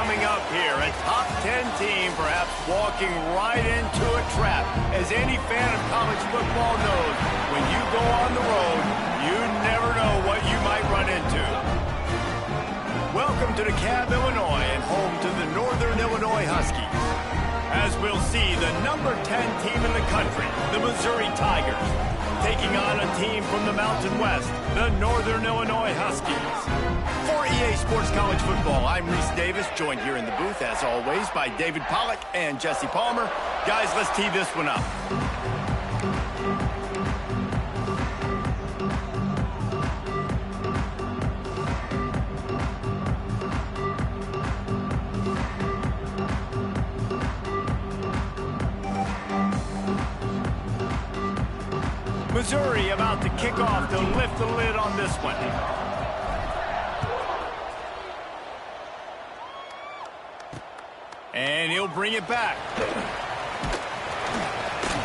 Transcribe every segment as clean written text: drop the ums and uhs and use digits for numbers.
coming up here. A top 10 team perhaps walking right into a trap. As any fan of college football knows, when you go on the road, you never know what you might run into. Welcome to DeKalb, Illinois, and home to the Northern Illinois Huskies. As we'll see, the number 10 team in the country, the Missouri Tigers, taking on a team from the Mountain West, the Northern Illinois Huskies. For EA Sports College Football, I'm Reese Davis, joined here in the booth, as always, by David Pollack and Jesse Palmer. Guys, let's tee this one up. Missouri about to kick off to lift the lid on this one. And he'll bring it back.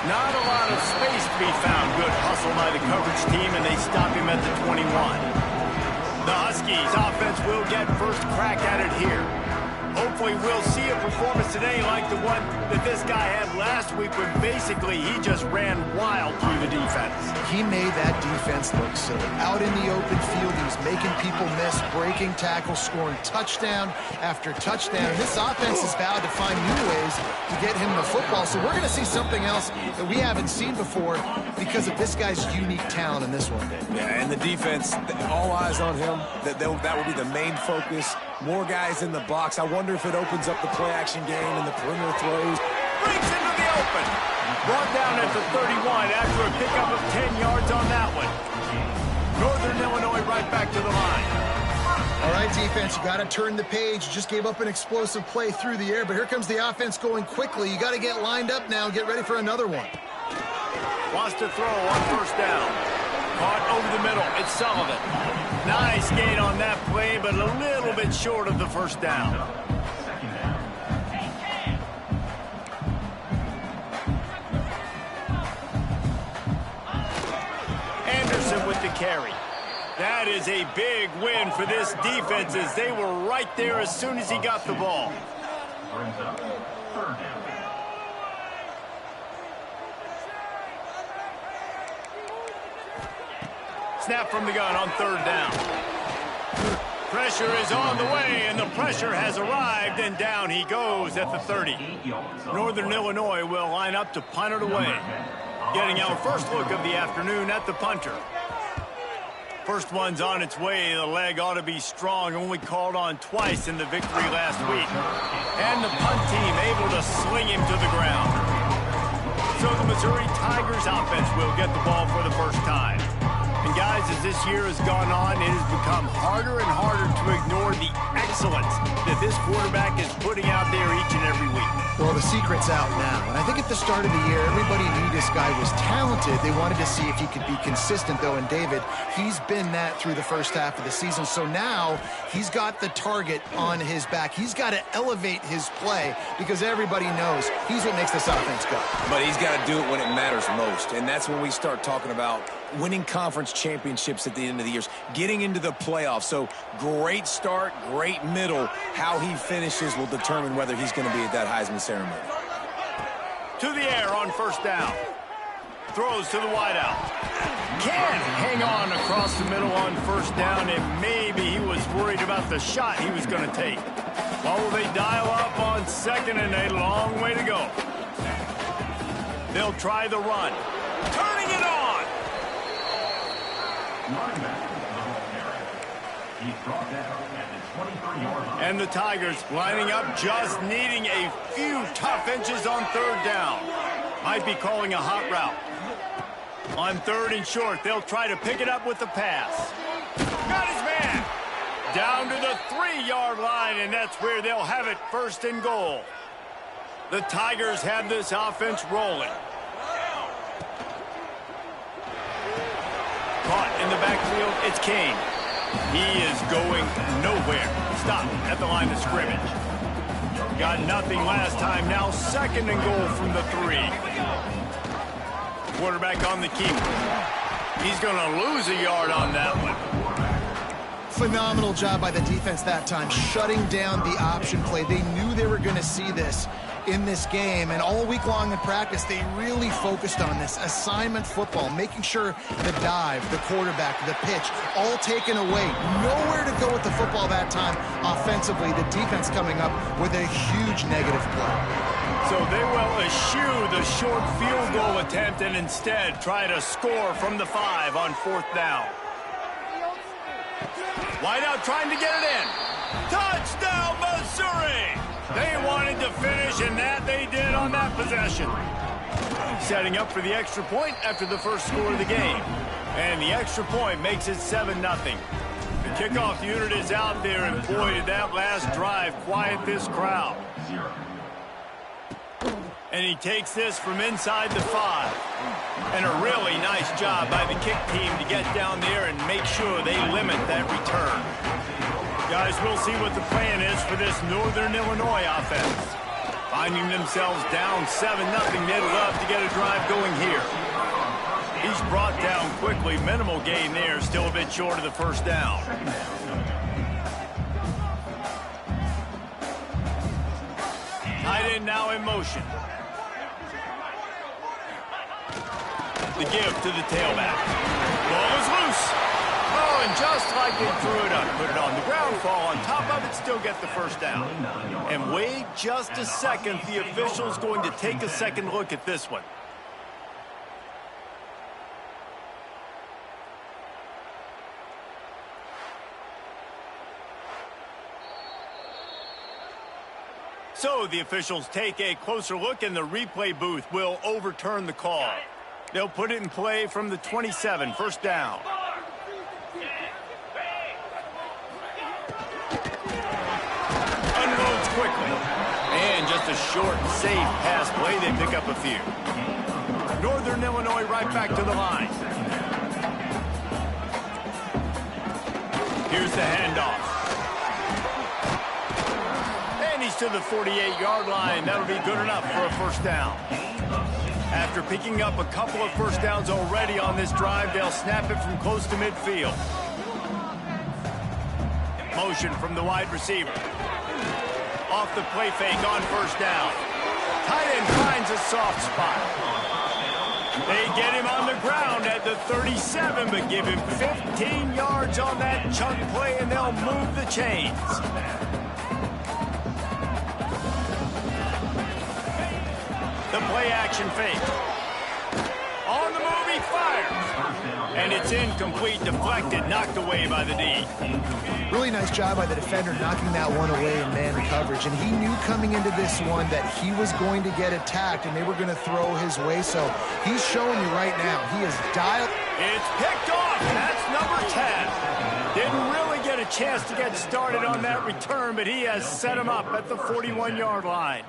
Not a lot of space to be found. Good hustle by the coverage team, and they stop him at the 21. The Huskies offense will get first crack at it here. Hopefully we'll see a performance today like the one that this guy had last week when basically he just ran wild through the defense. He made that defense look silly. Out in the open field, he was making people miss, breaking tackles, scoring touchdown after touchdown. This offense has vowed to find new ways to get him the football. So we're going to see something else that we haven't seen before because of this guy's unique talent in this one. Yeah, and the defense, all eyes on him. That will be the main focus. More guys in the box. I wonder if it opens up the play-action game and the perimeter throws. Breaks into the open. Brought down at the 31 after a pickup of 10 yards on that one. Northern Illinois right back to the line. All right, defense, you got to turn the page. You just gave up an explosive play through the air, but here comes the offense going quickly. You got to get lined up now and get ready for another one. Wants to throw on first down. Caught over the middle. It's Sullivan. Nice gain on that play, but a little bit short of the first down. Anderson with the carry. That is a big win for this defense as they were right there as soon as he got the ball. Brings up third down. Snap from the gun on third down. Pressure is on the way, and the pressure has arrived, and down he goes at the 30. Northern Illinois will line up to punt it away. Getting our first look of the afternoon at the punter. First one's on its way. The leg ought to be strong, only called on twice in the victory last week. And the punt team able to sling him to the ground. So the Missouri Tigers offense will get the ball for the first time. And guys, as this year has gone on, it has become harder and harder to ignore the excellence that this quarterback is putting out there each and every week. Well, the secret's out now. And I think at the start of the year, everybody knew this guy was talented. They wanted to see if he could be consistent, though. And David, he's been that through the first half of the season. So now he's got the target on his back. He's got to elevate his play because everybody knows he's what makes this offense go. But he's got to do it when it matters most. And that's when we start talking about winning conference championships at the end of the year, getting into the playoffs. So great start, great middle. How he finishes will determine whether he's going to be at that Heisman ceremony. To the air on first down. Throws to the wideout. Can hang on across the middle on first down if maybe he was worried about the shot he was going to take. Well, will they dial up on second and a long way to go? They'll try the run. Turning it on. And the Tigers lining up, just needing a few tough inches on third down. Might be calling a hot route. On third and short, they'll try to pick it up with the pass. Got his man. Down to the 3-yard line, and that's where they'll have it, first and goal. The Tigers have this offense rolling. Caught in the backfield, it's Kane. He is going nowhere. Stop at the line of scrimmage. Got nothing last time, now second and goal from the 3. Quarterback on the keeper. He's going to lose a yard on that one. Phenomenal job by the defense that time, shutting down the option play. They knew they were going to see this in this game, and all week long in practice, they really focused on this assignment football, making sure the dive, the quarterback, the pitch, all taken away. Nowhere to go with the football that time offensively. The defense coming up with a huge negative play. So they will eschew the short field goal attempt and instead try to score from the 5 on 4th down. Wideout trying to get it in. Touchdown, Missouri! They wanted to finish, and that they did on that possession. Setting up for the extra point after the first score of the game. And the extra point makes it 7-0. The kickoff unit is out there, and boy, did that last drive quiet this crowd. And he takes this from inside the 5. And a really nice job by the kick team to get down there and make sure they limit that return. Guys, we'll see what the plan is for this Northern Illinois offense. Finding themselves down 7-0, they'd love to get a drive going here. He's brought down quickly. Minimal gain there, still a bit short of the first down. Tight end now in motion. The give to the tailback. Ball is loose. Oh, and just like they threw it up, put it on the ground, fall on top of it, still get the first down. And wait just a second. The official's going to take a second look at this one. So the officials take a closer look, and the replay booth will overturn the call. They'll put it in play from the 27, first down. Unloads quickly. And just a short, safe pass play. They pick up a few. Northern Illinois right back to the line. Here's the handoff. And he's to the 48-yard line. That'll be good enough for a first down. After picking up a couple of first downs already on this drive, they'll snap it from close to midfield. Motion from the wide receiver. Off the play fake on first down. Tight end finds a soft spot. They get him on the ground at the 37, but give him 15 yards on that chunk play, and they'll move the chains. The play action fake. On the move, he fires. And it's incomplete, deflected, knocked away by the D. Really nice job by the defender knocking that one away in man coverage. And he knew coming into this one that he was going to get attacked and they were going to throw his way. So he's showing you right now, he is dialed. It's picked off. That's number 10. Didn't really get a chance to get started on that return, but he has set him up at the 41-yard line.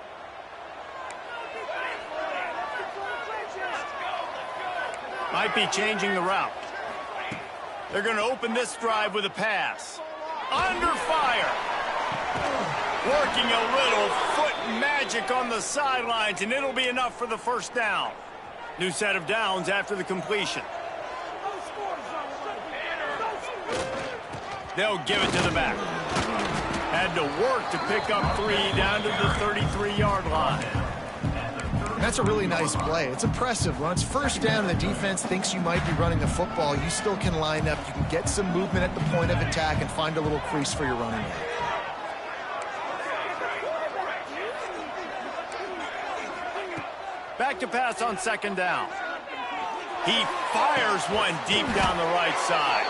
Might be changing the route. They're going to open this drive with a pass. Under fire. Working a little foot magic on the sidelines, and it'll be enough for the first down. New set of downs after the completion. They'll give it to the back. Had to work to pick up 3 down to the 33-yard line. That's a really nice play. It's impressive. When it's first down and the defense thinks you might be running the football, you still can line up. You can get some movement at the point of attack and find a little crease for your running back. Back to pass on second down. He fires one deep down the right side.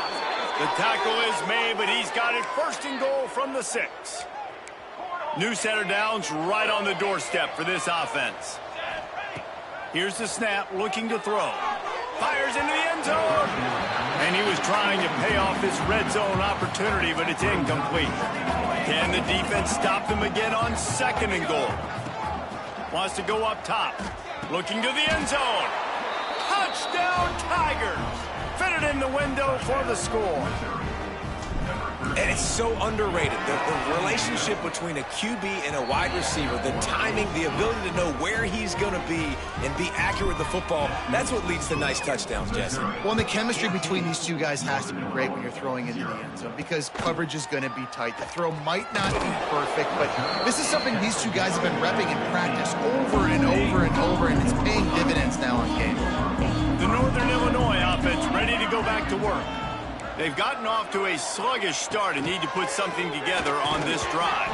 The tackle is made, but he's got it first and goal from the 6. New set of downs right on the doorstep for this offense. Here's the snap, looking to throw. Fires into the end zone. And he was trying to pay off this red zone opportunity, but it's incomplete. Can the defense stop them again on second and goal? Wants to go up top. Looking to the end zone. Touchdown, Tigers. Fitted in the window for the score. And it's so underrated. The relationship between a QB and a wide receiver, the timing, the ability to know where he's going to be and be accurate with the football, that's what leads to nice touchdowns, Jesse. Well, and the chemistry between these two guys has to be great when you're throwing into the end zone because coverage is going to be tight. The throw might not be perfect, but this is something these two guys have been repping in practice over and over and over, and it's paying dividends now on game. The Northern Illinois offense ready to go back to work. They've gotten off to a sluggish start and need to put something together on this drive.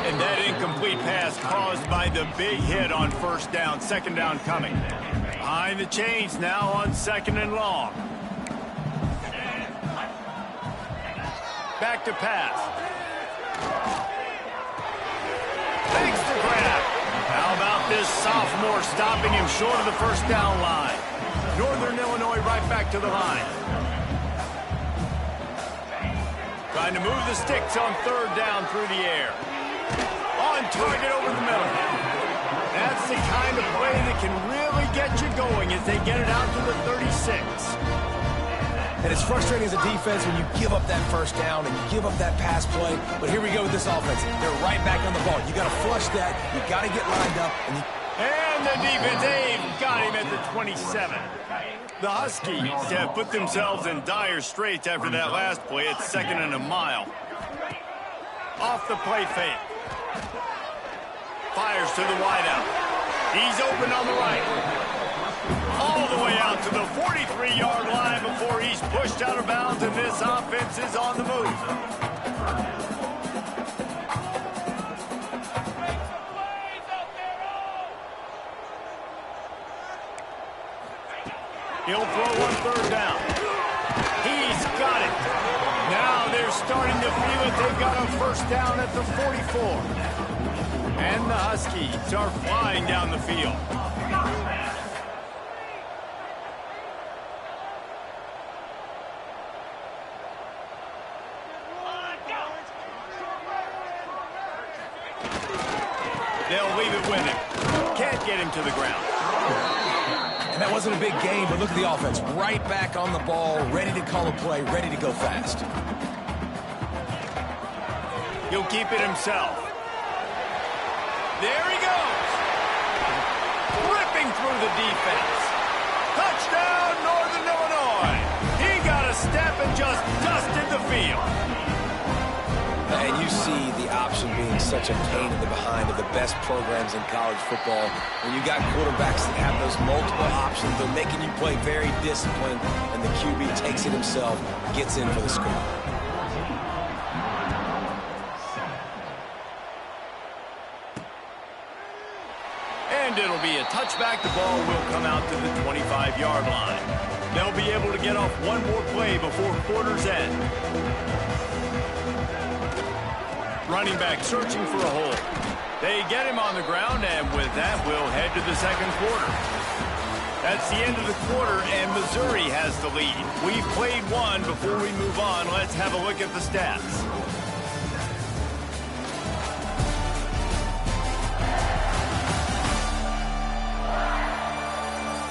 And that incomplete pass caused by the big hit on first down, second down coming. Behind the chains now on second and long. Back to pass. Makes the grab. How about this sophomore stopping him short of the first down line? Northern Illinois right back to the line. Trying to move the sticks on third down through the air. On target over the middle. That's the kind of play that can really get you going as they get it out to the 36. And it's frustrating as a defense when you give up that first down and you give up that pass play. But here we go with this offense. They're right back on the ball. You got to flush that. You got to get lined up. And the defense, Abe, got him at the 27. The Huskies have put themselves in dire straits after that last play. It's second and a mile. Off the play fake. Fires to the wideout. He's open on the right. All the way out to the 43-yard line before he's pushed out of bounds, and this offense is on the move. He'll throw on third down. He's got it. Now they're starting to feel it. They've got a first down at the 44. And the Huskies are flying down the field. They'll leave it with him. Can't get him to the ground. And that wasn't a big game, but look at the offense. Right back on the ball, ready to call a play, ready to go fast. He'll keep it himself. There he goes. Ripping through the defense. Touchdown, Northern Illinois. He got a step and just dusted the field. And you see the option being such a pain in the behind of the best programs in college football. When you got quarterbacks that have those multiple options, they're making you play very disciplined, and the QB takes it himself, gets in for the score. And it'll be a touchback. The ball will come out to the 25-yard line. They'll be able to get off one more play before quarter's end. Running back searching for a hole. They get him on the ground, and with that, we'll head to the second quarter. That's the end of the quarter, and Missouri has the lead. We've played one. Before we move on, let's have a look at the stats.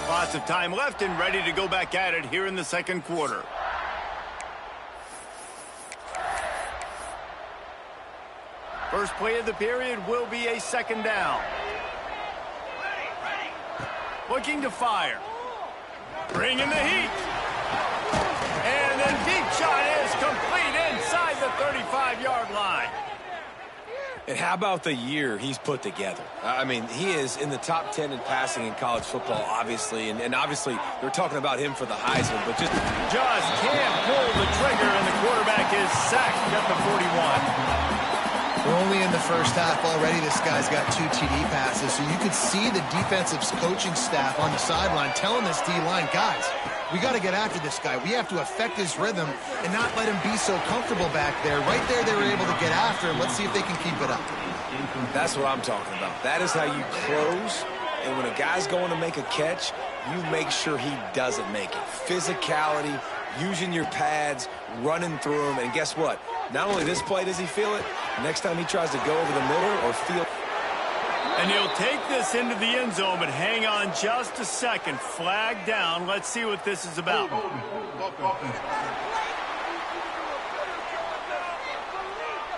Lots of time left and ready to go back at it here in the second quarter. First play of the period will be a second down. Looking to fire. Bringing the heat. And the deep shot is complete inside the 35-yard line. And how about the year he's put together? I mean, he is in the top 10 in passing in college football, obviously. And obviously, they're talking about him for the Heisman, but just can't pull the trigger, and the quarterback is sacked at the 41. We're only in the first half already. This guy's got 2 TD passes, so you could see the defensive coaching staff on the sideline telling this D-line, guys, we got to get after this guy. We have to affect his rhythm and not let him be so comfortable back there. Right there, they were able to get after him. Let's see if they can keep it up. That's what I'm talking about. That is how you close. And when a guy's going to make a catch, you make sure he doesn't make it. Physicality, using your pads, running through them. And guess what? Not only this play does he feel it, next time he tries to go over the middle or feel. And he'll take this into the end zone, but hang on just a second. Flag down. Let's see what this is about.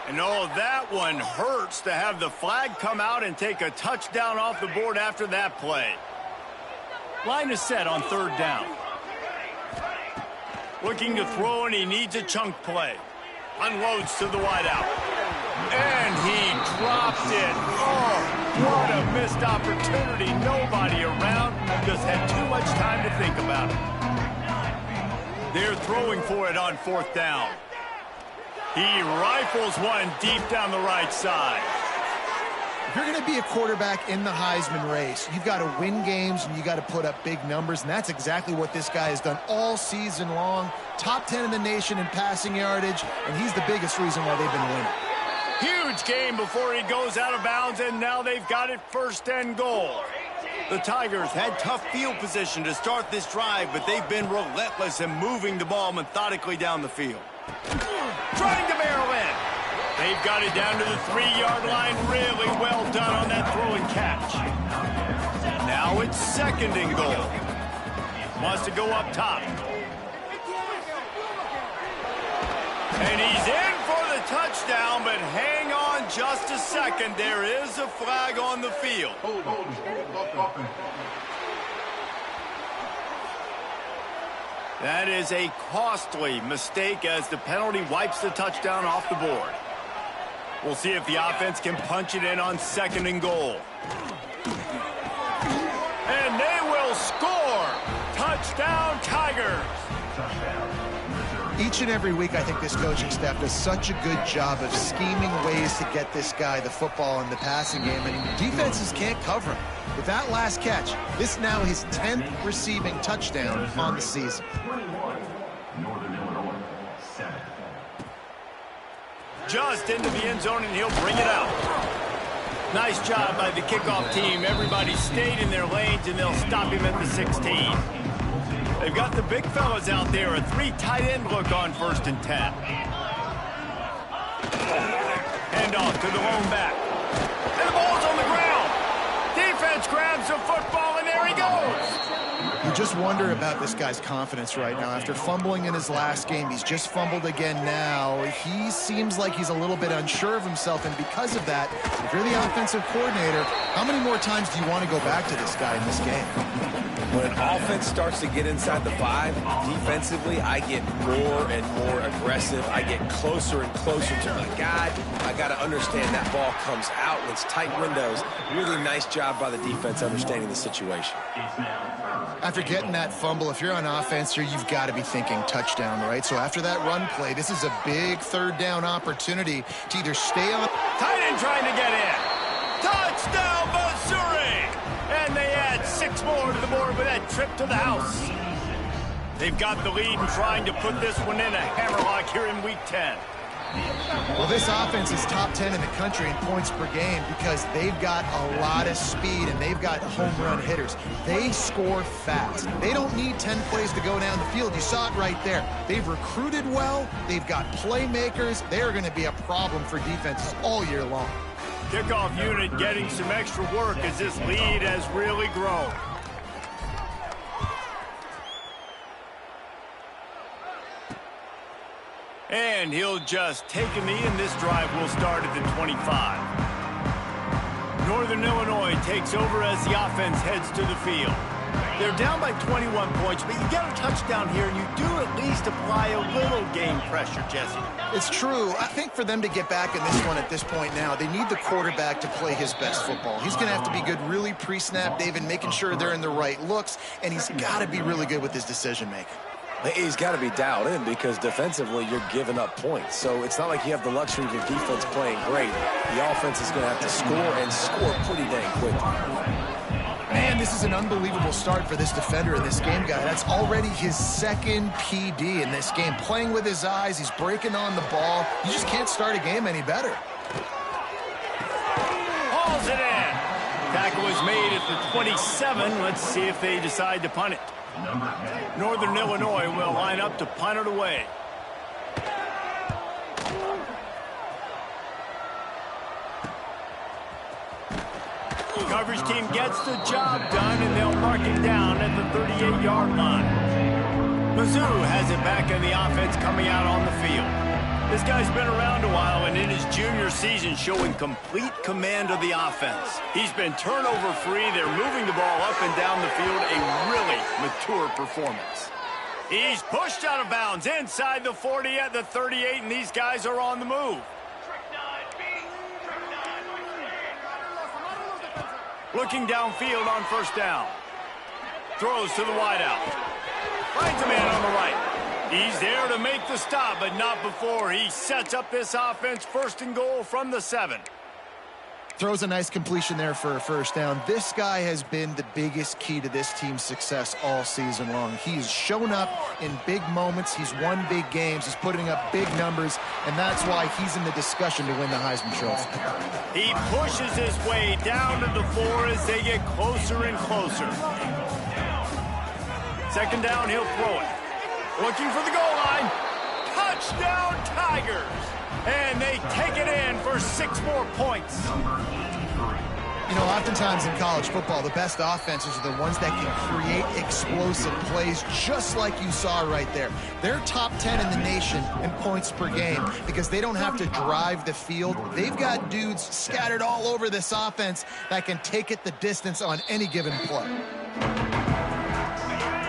And oh, that one hurts to have the flag come out and take a touchdown off the board after that play. Line is set on third down. Looking to throw, and he needs a chunk play. Unloads to the wideout. And he dropped it. Oh, what a missed opportunity. Nobody around. Just had too much time to think about it. They're throwing for it on fourth down. He rifles one deep down the right side. If you're going to be a quarterback in the Heisman race, you've got to win games and you got to put up big numbers, and that's exactly what this guy has done all season long. Top 10 in the nation in passing yardage, and he's the biggest reason why they've been winning. Huge game before he goes out of bounds, and now they've got it first and goal. The Tigers had tough field position to start this drive, but they've been relentless in moving the ball methodically down the field. Trying to barrel in. They've got it down to the 3-yard line. Really well done on that throw and catch. Now it's second and goal. Wants to go up top. And he's in for the touchdown, but hang on just a second. There is a flag on the field. That is a costly mistake as the penalty wipes the touchdown off the board. We'll see if the offense can punch it in on second and goal. And they will score. Touchdown, Tigers. Each and every week, I think this coaching staff does such a good job of scheming ways to get this guy the football in the passing game, and defenses can't cover him. With that last catch, this now his 10th receiving touchdown on the season. 21, Northern Illinois, 7. Just into the end zone, and he'll bring it out. Nice job by the kickoff team. Everybody stayed in their lanes, and they'll stop him at the 16. They've got the big fellas out there. A 3 tight end look on 1st and 10. Hand off to the lone back. And the ball's on the ground. Defense grabs the football, and there he goes. You just wonder about this guy's confidence right now. After fumbling in his last game, he's just fumbled again now. He seems like he's a little bit unsure of himself, and because of that, if you're the offensive coordinator, how many more times do you want to go back to this guy in this game? When an offense starts to get inside the 5, defensively, I get more and more aggressive. I get closer and closer to my guy. I got to understand that ball comes out and it's tight windows. Really nice job by the defense understanding the situation. After getting that fumble, if you're on offense here, you've got to be thinking touchdown, right? So after that run play, this is a big third down opportunity to either stay on. Tight end trying to get in. Touchdown, Missouri! And they add 6 more to the board with that trip to the house. They've got the lead and trying to put this one in a hammerlock here in Week 10. Well, this offense is top 10 in the country in points per game because they've got a lot of speed and they've got home run hitters. They score fast. They don't need 10 plays to go down the field. You saw it right there. They've recruited well. They've got playmakers. They're going to be a problem for defenses all year long. Kickoff unit getting some extra work as this lead has really grown. And he'll just take a knee, and this drive will start at the 25. Northern Illinois takes over as the offense heads to the field. They're down by 21 points, but you get a touchdown here, and you do at least apply a little game pressure, Jesse. It's true. I think for them to get back in this one at this point now, they need the quarterback to play his best football. He's going to have to be good really pre-snap, David, making sure they're in the right looks, and he's got to be really good with his decision-making. He's got to be dialed in because defensively you're giving up points. So it's not like you have the luxury of your defense playing great. The offense is going to have to score and score pretty dang quickly. Man, this is an unbelievable start for this defender in this game, guy. That's already his 2nd PD in this game. Playing with his eyes, he's breaking on the ball. You just can't start a game any better. Hauls it in. Tackle is made at the 27. Let's see if they decide to punt it. Northern Illinois will line up to punt it away. Coverage team gets the job done, and they'll mark it down at the 38-yard line. Mizzou has it back in the offense coming out on the field. This guy's been around a while, and in his junior season showing complete command of the offense. He's been turnover-free. They're moving the ball up and down the field. A really mature performance. He's pushed out of bounds inside the 40 at the 38, and these guys are on the move. Looking downfield on first down. Throws to the wideout. Finds a man on the right. He's there to make the stop, but not before he sets up this offense. First and goal from the 7. Throws a nice completion there for a first down. This guy has been the biggest key to this team's success all season long. He's shown up in big moments. He's won big games. He's putting up big numbers, and that's why he's in the discussion to win the Heisman Trophy. He pushes his way down to the 4 as they get closer and closer. Second down, he'll throw it. Looking for the goal line. Touchdown, Tigers! And they take it in for 6 more points. You know, oftentimes in college football, the best offenses are the ones that can create explosive plays, just like you saw right there. They're top 10 in the nation in points per game because they don't have to drive the field. They've got dudes scattered all over this offense that can take it the distance on any given play.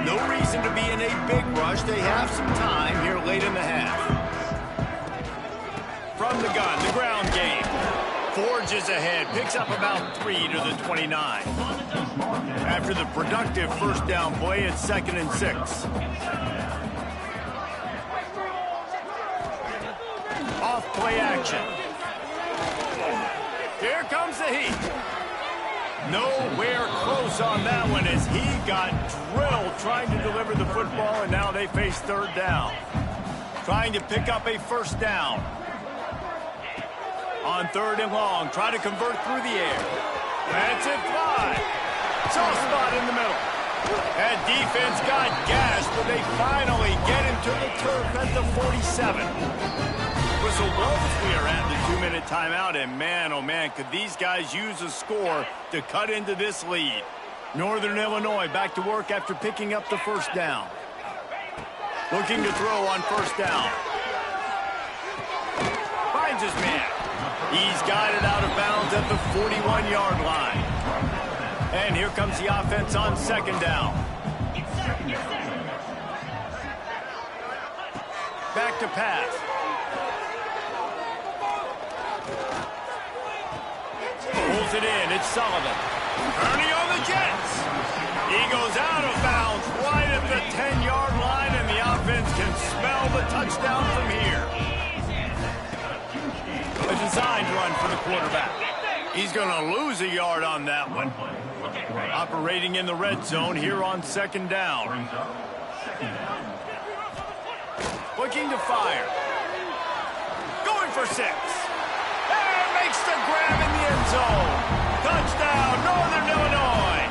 No reason to be in a big rush. They have some time here late in the half. From the gun, the ground game. Forges ahead, picks up about 3 to the 29. After the productive first down play, it's 2nd and 6. Off play action. Here comes the heat. Nowhere close on that one as he got drilled trying to deliver the football, and now they face 3rd down. Trying to pick up a first down. On 3rd and long, try to convert through the air. That's it, 5. Soft spot in the middle. That defense got gashed, but they finally get him to the turf at the 47. Whistle blows. We are at the 2-minute timeout, and man, oh man, could these guys use a score to cut into this lead. Northern Illinois back to work after picking up the first down. Looking to throw on first down. Finds his man. He's got it out of bounds at the 41-yard line. And here comes the offense on 2nd down. Back to pass. Pulls it in. It's Sullivan. Ernie on the Jets. He goes out of bounds right at the 10-yard line, and the offense can smell the touchdown from here. A designed run for the quarterback. He's going to lose a yard on that one. Operating in the red zone here on 2nd down. Looking to fire. Going for 6. And makes the grab in the end zone. Touchdown, Northern Illinois.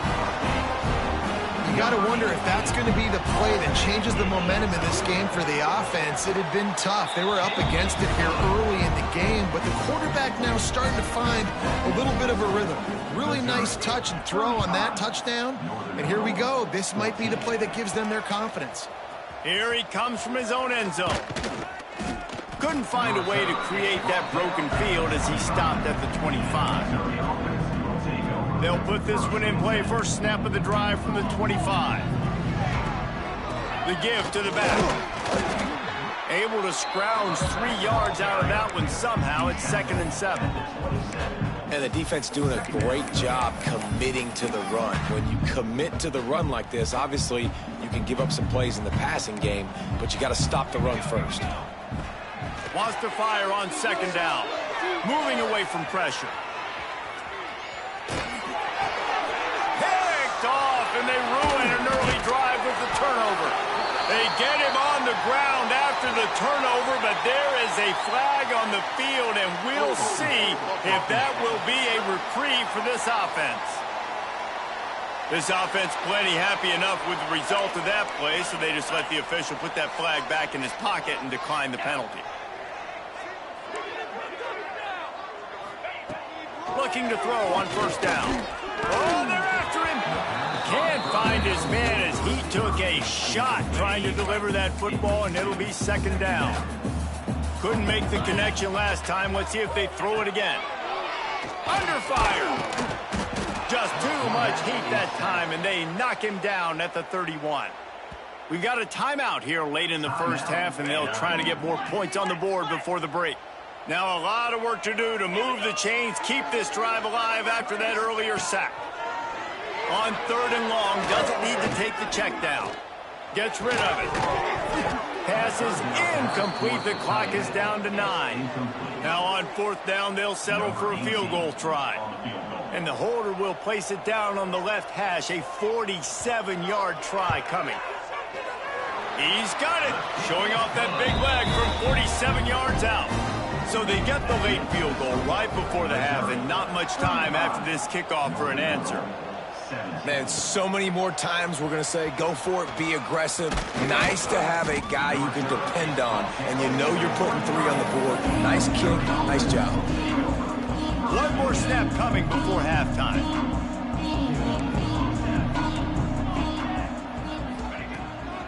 You got to wonder if that's going to be the play that changes the momentum in this game for the offense. It had been tough. They were up against it here early in the game, but the quarterback now starting to find a little bit of a rhythm. Really nice touch and throw on that touchdown. And here we go. This might be the play that gives them their confidence. Here he comes from his own end zone. Couldn't find a way to create that broken field as he stopped at the 25. They'll put this one in play. First snap of the drive from the 25. The give to the back. Able to scrounge 3 yards out of that one somehow. It's 2nd and 7. And the defense doing a great job committing to the run. When you commit to the run like this, obviously you can give up some plays in the passing game, but you got to stop the run first. Wants to fire on 2nd down. Moving away from pressure. Picked off, and they ruin an early drive with the turnover. They get him on the ground after the turnover, but there is a flag on the field, and we'll see if that will be a reprieve for this offense. This offense plenty happy enough with the result of that play, so they just let the official put that flag back in his pocket and decline the penalty. Looking to throw on first down. Oh, they're after him. Can't find his man as he took a shot trying to deliver that football, and it'll be 2nd down. Couldn't make the connection last time. Let's see if they throw it again. Under fire. Just too much heat that time, and they knock him down at the 31. We've got a timeout here late in the first half, and they'll try to get more points on the board before the break. Now a lot of work to do to move the chains, keep this drive alive after that earlier sack. On 3rd and long, doesn't need to take the check down. Gets rid of it. Pass is incomplete. The clock is down to 9. Now on 4th down, they'll settle for a field goal try. And the holder will place it down on the left hash. A 47-yard try coming. He's got it. Showing off that big leg from 47 yards out. So they get the late field goal right before the half, and not much time after this kickoff for an answer. Man, so many more times we're going to say, go for it, be aggressive. Nice to have a guy you can depend on, and you know you're putting 3 on the board. Nice kick, nice job. One more snap coming before halftime.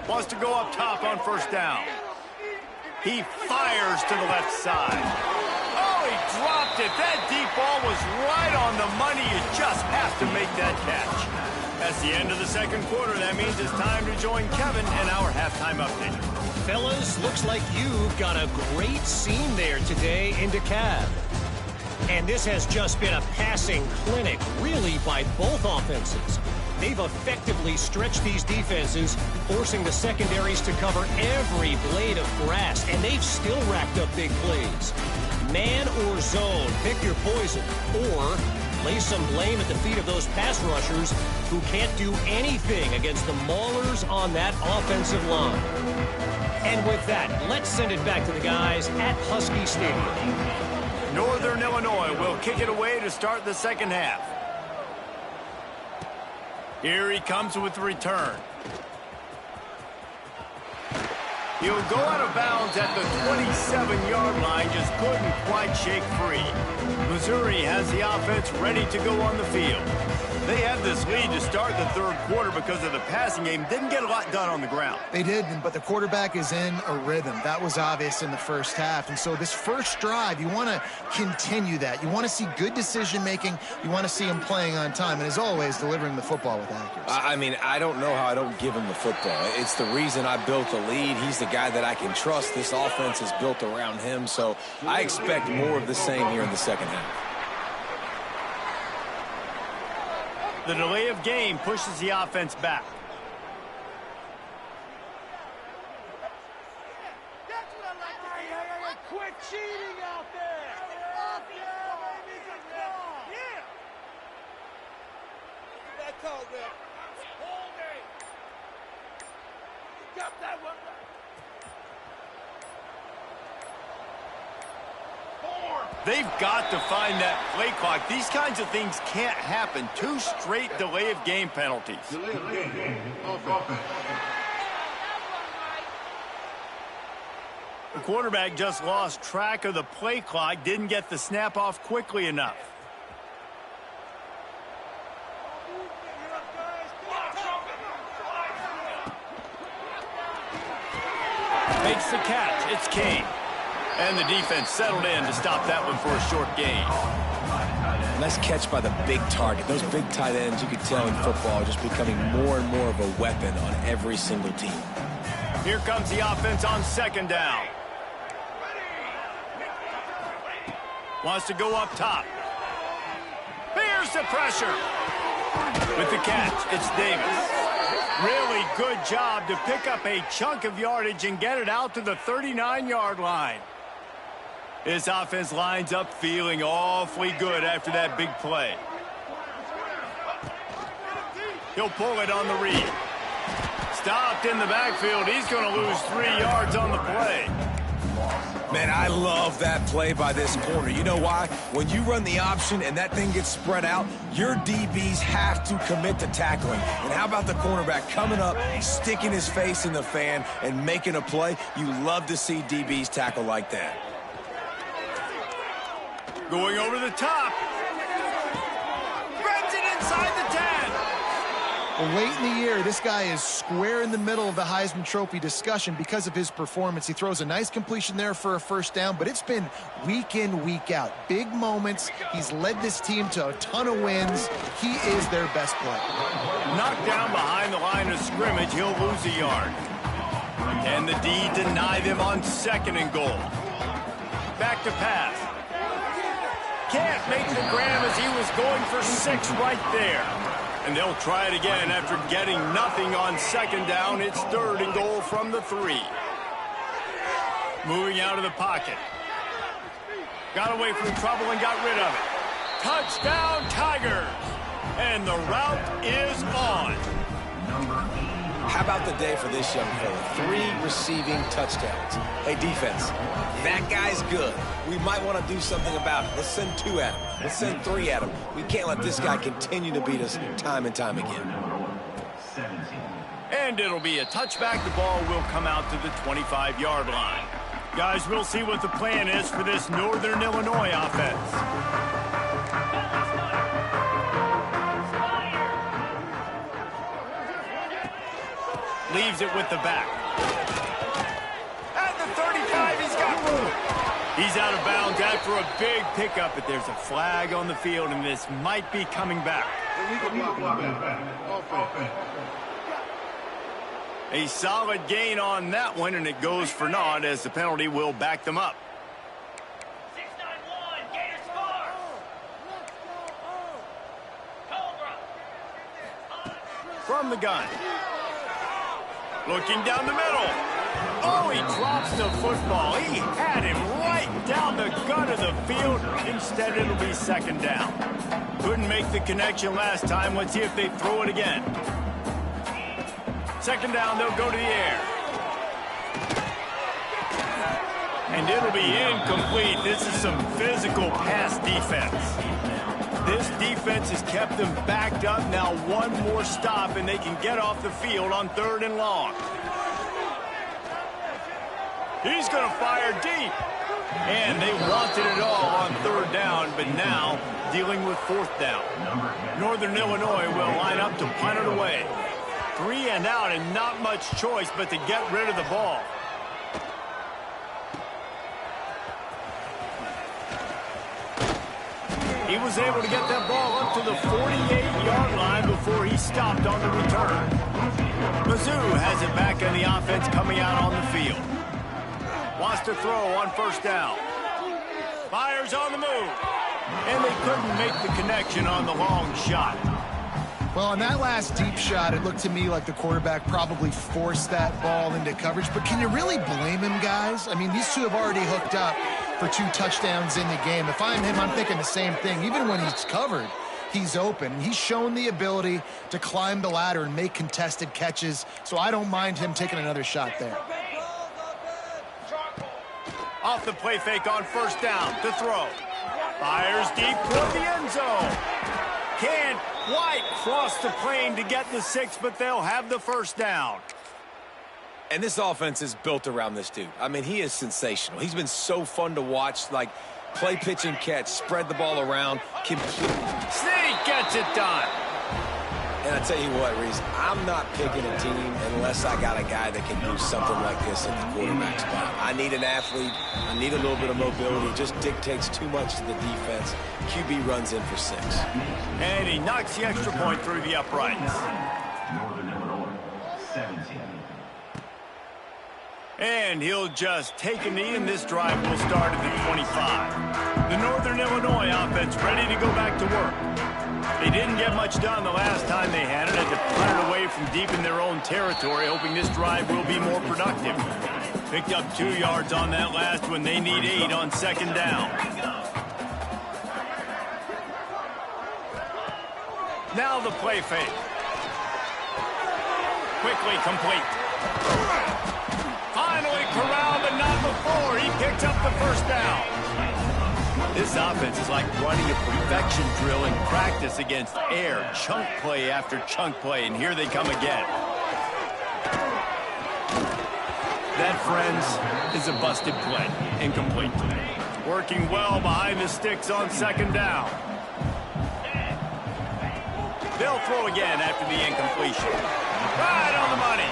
Wants to go up top on 1st down. He fires to the left side. Oh, he dropped it. That deep ball was right on the money. You just have to make that catch. That's the end of the 2nd quarter. That means it's time to join Kevin in our halftime update. Fellas, looks like you've got a great scene there today in DeKalb. And this has just been a passing clinic, really, by both offenses. They've effectively stretched these defenses, forcing the secondaries to cover every blade of grass, and they've still racked up big plays. Man or zone, pick your poison, or lay some blame at the feet of those pass rushers who can't do anything against the maulers on that offensive line. And with that, let's send it back to the guys at Husky Stadium. Northern Illinois will kick it away to start the 2nd half. Here he comes with the return. He'll go out of bounds at the 27-yard line, just couldn't quite shake free. Missouri has the offense ready to go on the field. They had this lead to start the 3rd quarter because of the passing game. Didn't get a lot done on the ground. They did, but the quarterback is in a rhythm. That was obvious in the first half. And so this first drive, you want to continue that. You want to see good decision-making. You want to see him playing on time. And as always, delivering the football with accuracy. I mean, I don't know how I don't give him the football. It's the reason I built the lead. He's the guy that I can trust. This offense is built around him. So I expect more of the same here in the 2nd half. The delay of game pushes the offense back. Quit cheating out there! That's all good. Hold it! Got that one! They've got to find that play clock. These kinds of things can't happen. 2 straight delay of game penalties. The quarterback just lost track of the play clock, didn't get the snap off quickly enough. Makes the catch. It's Kane. And the defense settled in to stop that one for a short gain. Nice catch by the big target. Those big tight ends, you could tell in football, are just becoming more and more of a weapon on every single team. Here comes the offense on 2nd down. Wants to go up top. Here's the pressure. With the catch, it's Davis. Really good job to pick up a chunk of yardage and get it out to the 39-yard line. This offense lines up feeling awfully good after that big play. He'll pull it on the read. Stopped in the backfield. He's going to lose 3 yards on the play. Man, I love that play by this corner. You know why? When you run the option and that thing gets spread out, your DBs have to commit to tackling. And how about the cornerback coming up, sticking his face in the fan, and making a play? You love to see DBs tackle like that. Going over the top. Grabs it inside the 10. Well, late in the year, this guy is square in the middle of the Heisman Trophy discussion because of his performance. He throws a nice completion there for a first down, but it's been week in, week out. Big moments. He's led this team to a ton of wins. He is their best player. Knocked down behind the line of scrimmage, he'll lose a yard. And the D deny them on 2nd and goal. Back to pass. Can't make the grab as he was going for 6 right there. And they'll try it again after getting nothing on 2nd down. It's 3rd and goal from the 3. Moving out of the pocket. Got away from trouble and got rid of it. Touchdown, Tigers! And the route is on. How about the day for this young fella? 3 receiving touchdowns. Hey, defense, that guy's good. We might want to do something about it. Let's send 2 at him. Let's send 3 at him. We can't let this guy continue to beat us time and time again. And it'll be a touchback. The ball will come out to the 25-yard line. Guys, we'll see what the plan is for this Northern Illinois offense. Leaves it with the back. At the 35, he's got room. He's out of bounds after a big pickup, but there's a flag on the field, and this might be coming back. A solid gain on that one, and it goes for naught as the penalty will back them up. 691, Gator score. From the gun. Looking down the middle. Oh, he drops the football. He had him right down the gut of the field. Instead, it'll be 2nd down. Couldn't make the connection last time. Let's see if they throw it again. 2nd down, they'll go to the air. And it'll be incomplete. This is some physical pass defense. This defense has kept them backed up. Now 1 more stop, and they can get off the field on 3rd and long. He's going to fire deep. And they wanted it all on 3rd down, but now dealing with 4th down. Northern Illinois will line up to punt it away. 3 and out, and not much choice but to get rid of the ball. He was able to get that ball up to the 48-yard line before he stopped on the return. Mizzou has it back on the offense coming out on the field. Wants to throw on 1st down. Fires on the move. And they couldn't make the connection on the long shot. Well, on that last deep shot, it looked to me like the quarterback probably forced that ball into coverage. But can you really blame him, guys? I mean, these two have already hooked up for 2 touchdowns in the game. If I'm him, I'm thinking the same thing. Even when he's covered, he's open. He's shown the ability to climb the ladder and make contested catches, so I don't mind him taking another shot there. Off the play fake on 1st down to throw. Fires deep toward the end zone. Can't quite cross the plane to get the 6, but they'll have the 1st down. And this offense is built around this dude. I mean, he is sensational. He's been so fun to watch, like play, pitch, and catch, spread the ball around, complete. Sneak gets it done. And I tell you what, Reese, I'm not picking a team unless I got a guy that can do something like this at the quarterback spot. I need an athlete. I need a little bit of mobility. It just dictates too much to the defense. QB runs in for 6. And he knocks the extra point through the uprights. Northern Illinois, 17. And he'll just take a knee, and this drive will start at the 25. The Northern Illinois offense ready to go back to work. They didn't get much done the last time they had it. Had to punt it away from deep in their own territory, hoping this drive will be more productive. Picked up 2 yards on that last one. They need 8 on 2nd down. Now the play fake. Quickly complete. Finally corralled, but not before. He picks up the 1st down. This offense is like running a perfection drill in practice against air. Chunk play after chunk play, and here they come again. That, friends, is a busted play. Incomplete. Working well behind the sticks on 2nd down. They'll throw again after the incompletion. Right on the money.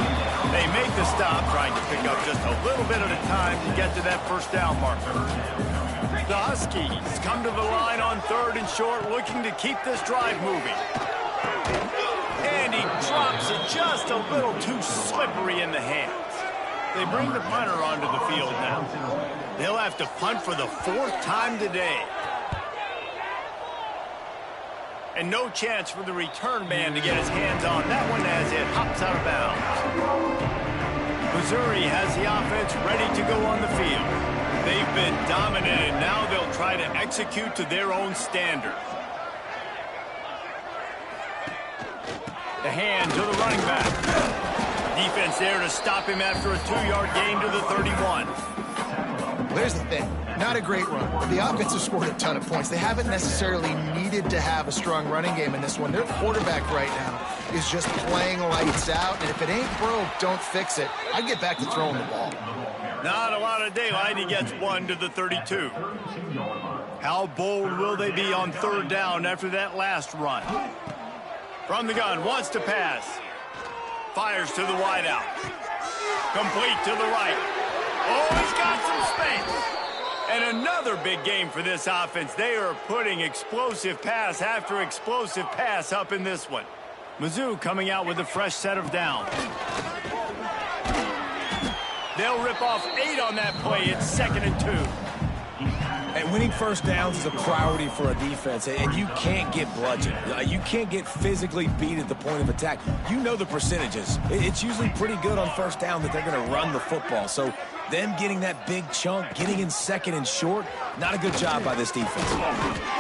They make the stop, trying to pick up just a little bit at a time to get to that first down marker. The Huskies come to the line on 3rd and short, looking to keep this drive moving. And he drops it just a little too slippery in the hands. They bring the punter onto the field now. They'll have to punt for the 4th time today. And no chance for the return man to get his hands on that one as it hops out of bounds. Missouri has the offense ready to go on the field. They've been dominated. Now they'll try to execute to their own standard. The hand to the running back. Defense there to stop him after a 2-yard gain to the 31. There's the thing. Not a great run, but the offense has scored a ton of points. They haven't necessarily needed to have a strong running game in this one. Their quarterback right now is just playing lights out, and if it ain't broke, don't fix it. I'd get back to throwing the ball. Not a lot of daylight. He gets 1 to the 32. How bold will they be on 3rd down after that last run? From the gun, wants to pass. Fires to the wideout. Complete to the right. Oh, he's got some space. And another big game for this offense. They are putting explosive pass after explosive pass up in this one. Mizzou coming out with a fresh set of downs. They'll rip off 8 on that play. It's 2nd and 2. And winning first downs is a priority for a defense, and you can't get bludgeoned. You can't get physically beat at the point of attack. You know the percentages. It's usually pretty good on first down that they're going to run the football. So them getting that big chunk, getting in 2nd and short, not a good job by this defense.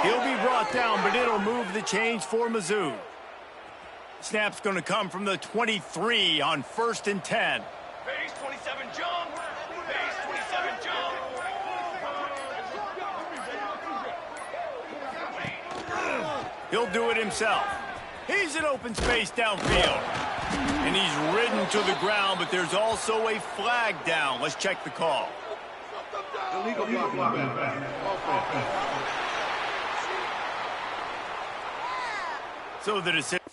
He'll be brought down, but it'll move the chains for Mizzou. Snap's going to come from the 23 on 1st and 10. Base 27 jump. Base 27 jump. He'll do it himself. He's in open space downfield. And he's ridden to the ground, but there's also a flag down. Let's check the call. Illegal block. So the decision.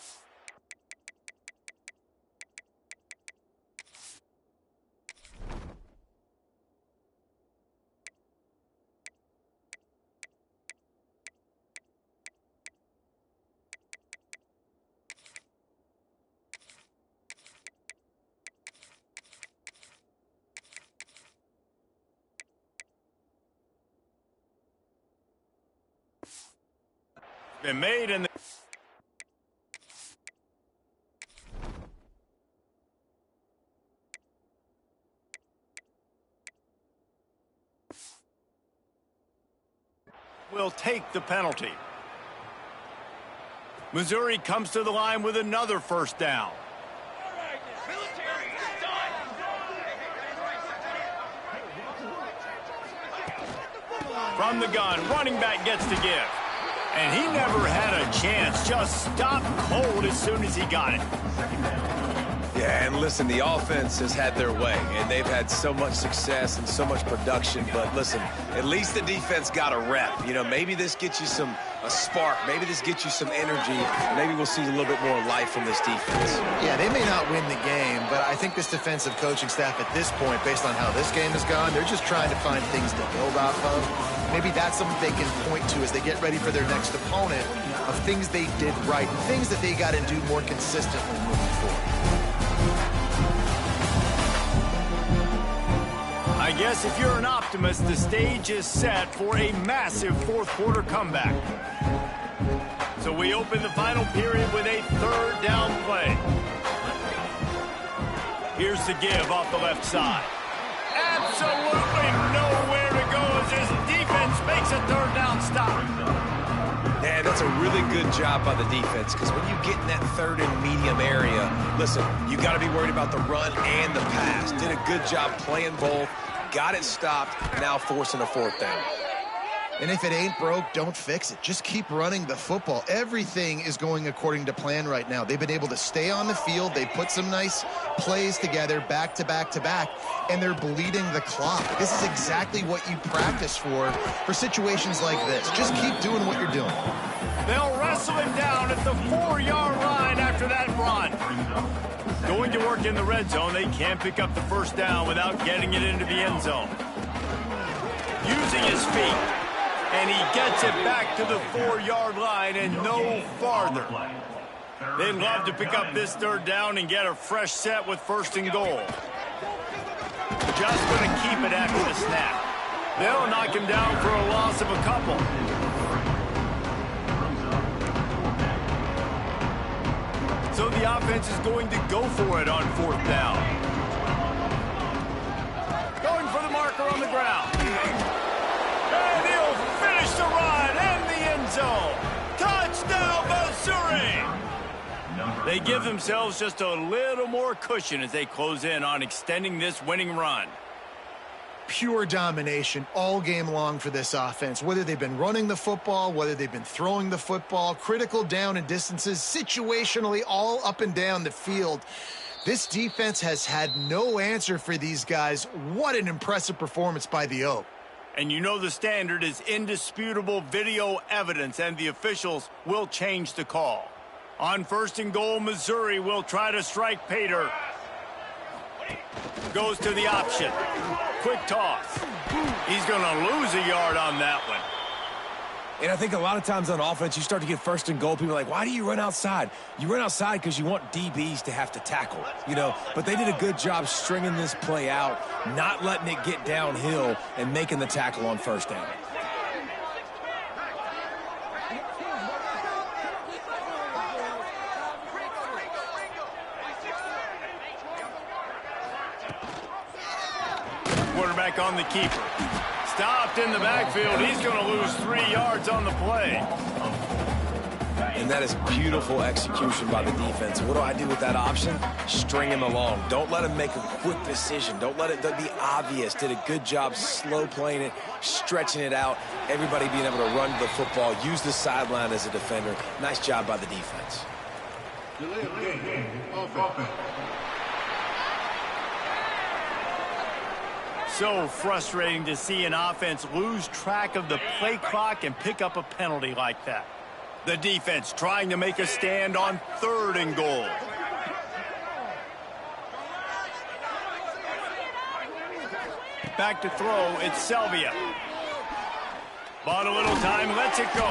Been made in the will take the penalty. Missouri comes to the line with another first down. From the gun, running back gets to give. And he never had a chance, just stopped cold as soon as he got it. Yeah, and listen, the offense has had their way, and they've had so much success and so much production. But listen, at least the defense got a rep. You know, maybe this gets you a spark. Maybe this gets you some energy. Maybe we'll see a little bit more life from this defense. Yeah, they may not win the game, but I think this defensive coaching staff at this point, based on how this game has gone, they're just trying to find things to build off of. Maybe that's something they can point to as they get ready for their next opponent, of things they did right and things that they got to do more consistently moving forward. I guess if you're an optimist, the stage is set for a massive fourth-quarter comeback. So we open the final period with a 3rd down play. Here's the give off the left side. Absolutely nowhere to go as his defense makes a 3rd down stop. Yeah, that's a really good job by the defense, because when you get in that 3rd and medium area, listen, you got to be worried about the run and the pass. Did a good job playing both, got it stopped, now forcing a 4th down. And if it ain't broke, don't fix it. Just keep running the football. Everything is going according to plan right now. They've been able to stay on the field. They put some nice plays together back to back to back, and they're bleeding the clock. This is exactly what you practice for situations like this. Just keep doing what you're doing. They'll wrestle him down at the 4-yard line after that run. Going to work in the red zone, they can't pick up the first down without getting it into the end zone. Using his feet. And he gets it back to the 4-yard line and no farther. They'd love to pick up this third down and get a fresh set with 1st and goal. Just going to keep it after the snap. They'll knock him down for a loss of a couple. So the offense is going to go for it on 4th down. Going for the marker on the ground. And he'll finish the run in the end zone. Touchdown, Missouri! They give themselves just a little more cushion as they close in on extending this winning run. Pure domination all game long for this offense. Whether they've been running the football, whether they've been throwing the football, critical down and distances, situationally all up and down the field. This defense has had no answer for these guys. What an impressive performance by the Oak. And you know the standard is indisputable video evidence, and the officials will change the call. On 1st and goal, Missouri will try to strike Pater. Goes to the option. Quick toss. He's going to lose a yard on that one. And I think a lot of times on offense, you start to get 1st and goal. People are like, why do you run outside? You run outside because you want DBs to have to tackle, you know. But they did a good job stringing this play out, not letting it get downhill, and making the tackle on 1st down. Quarterback on the keeper. Stopped in the backfield. He's going to lose 3 yards on the play. And that is beautiful execution by the defense. What do I do with that option? String him along. Don't let him make a quick decision. Don't let it be obvious. Did a good job slow playing it, stretching it out. Everybody being able to run the football, use the sideline as a defender. Nice job by the defense. So frustrating to see an offense lose track of the play clock and pick up a penalty like that. The defense trying to make a stand on 3rd and goal. Back to throw, it's Selvia. Bought a little time, lets it go.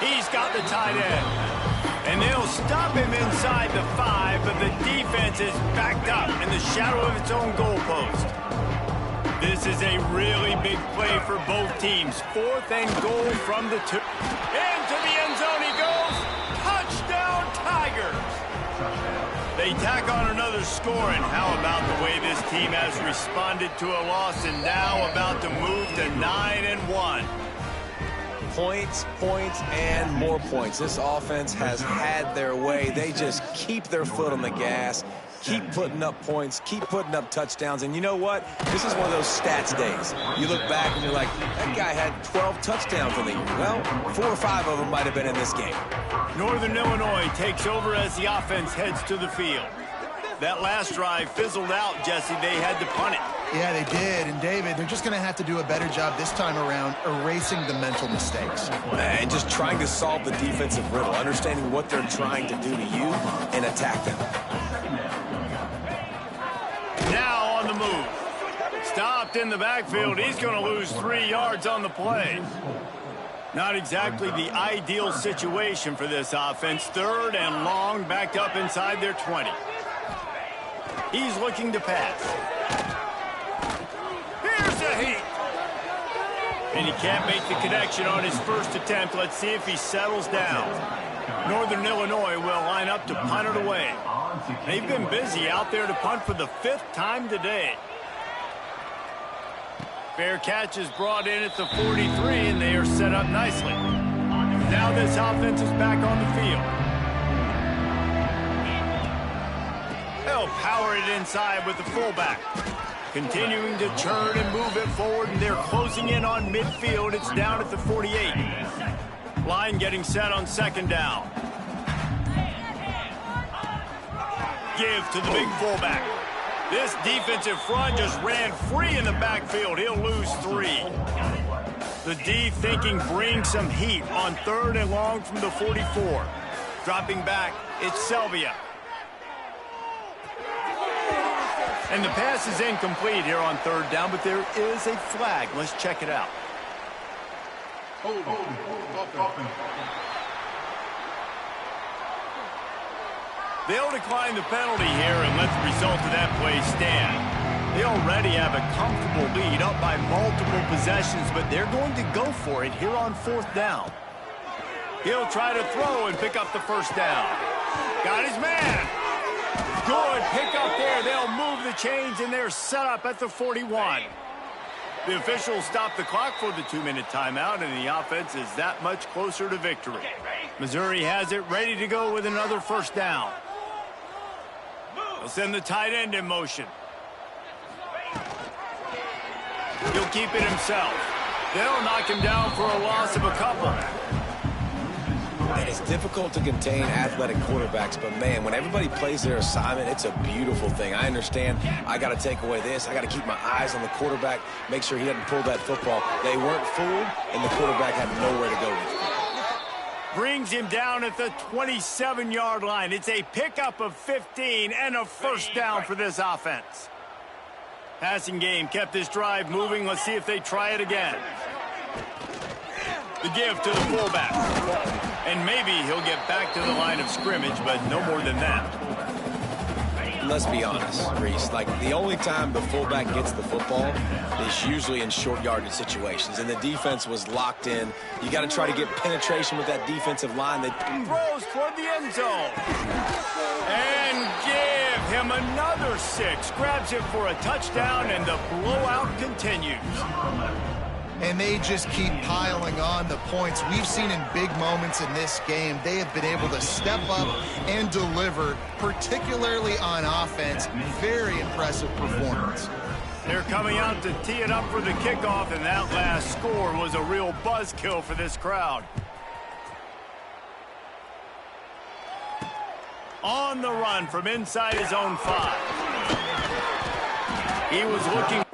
He's got the tight end. And they'll stop him inside the 5, but the defense is backed up in the shadow of its own goalpost. This is a really big play for both teams. 4th and goal from the 2. Into the end zone he goes. Touchdown, Tigers. They tack on another score, and how about the way this team has responded to a loss and now about to move to 9-1. Points, points, and more points. This offense has had their way. They just keep their foot on the gas. Keep putting up points, keep putting up touchdowns. And you know what? This is one of those stats days. You look back and you're like, that guy had 12 touchdowns in the year. Well, 4 or 5 of them might have been in this game. Northern Illinois takes over as the offense heads to the field. That last drive fizzled out, Jesse. They had to punt it. Yeah, they did. And, David, they're just going to have to do a better job this time around erasing the mental mistakes. And just trying to solve the defensive riddle, understanding what they're trying to do to you and attack them. Now on the move. Stopped in the backfield. He's going to lose 3 yards on the play. Not exactly the ideal situation for this offense. 3rd and long, backed up inside their 20. He's looking to pass. Here's a hit. And he can't make the connection on his first attempt. Let's see if he settles down. Northern Illinois will line up to punt it away. They've been busy out there to punt for the 5th time today. Fair catch is brought in at the 43, and they are set up nicely. Now this offense is back on the field. They'll power it inside with the fullback. continuing to turn and move it forward, and they're closing in on midfield. It's down at the 48. Line getting set on second down. Give to the big fullback. This defensive front just ran free in the backfield. He'll lose 3. The D thinking bring some heat on third and long from the 44. Dropping back, it's Selvia. And the pass is incomplete here on third down, but there is a flag. Let's check it out. They'll decline the penalty here and let the result of that play stand. They already have a comfortable lead up by multiple possessions, but they're going to go for it here on fourth down. He'll try to throw and pick up the first down. Got his man. Good pick up there. They'll move the chains, and they're set up at the 41. The officials stop the clock for the 2-minute timeout, and the offense is that much closer to victory. Missouri has it ready to go with another first down. They'll send the tight end in motion. He'll keep it himself. They'll knock him down for a loss of a couple. And it's difficult to contain athletic quarterbacks, but man, when everybody plays their assignment, it's a beautiful thing. I understand I got to take away this. I got to keep my eyes on the quarterback, make sure he doesn't pull that football. They weren't fooled, and the quarterback had nowhere to go with it. Brings him down at the 27-yard line. It's a pickup of 15 and a first down for this offense. Passing game kept this drive moving. Let's see if they try it again. The give to the fullback. And maybe he'll get back to the line of scrimmage, but no more than that. Let's be honest, Reese. Like, the only time the fullback gets the football is usually in short yardage situations, and the defense was locked in. You got to try to get penetration with that defensive line. That throws toward the end zone. And give him another 6. Grabs it for a touchdown, and the blowout continues. And they just keep piling on the points. We've seen in big moments in this game, they have been able to step up and deliver, particularly on offense. Very impressive performance. They're coming out to tee it up for the kickoff, and that last score was a real buzzkill for this crowd. On the run from inside his own 5. He was looking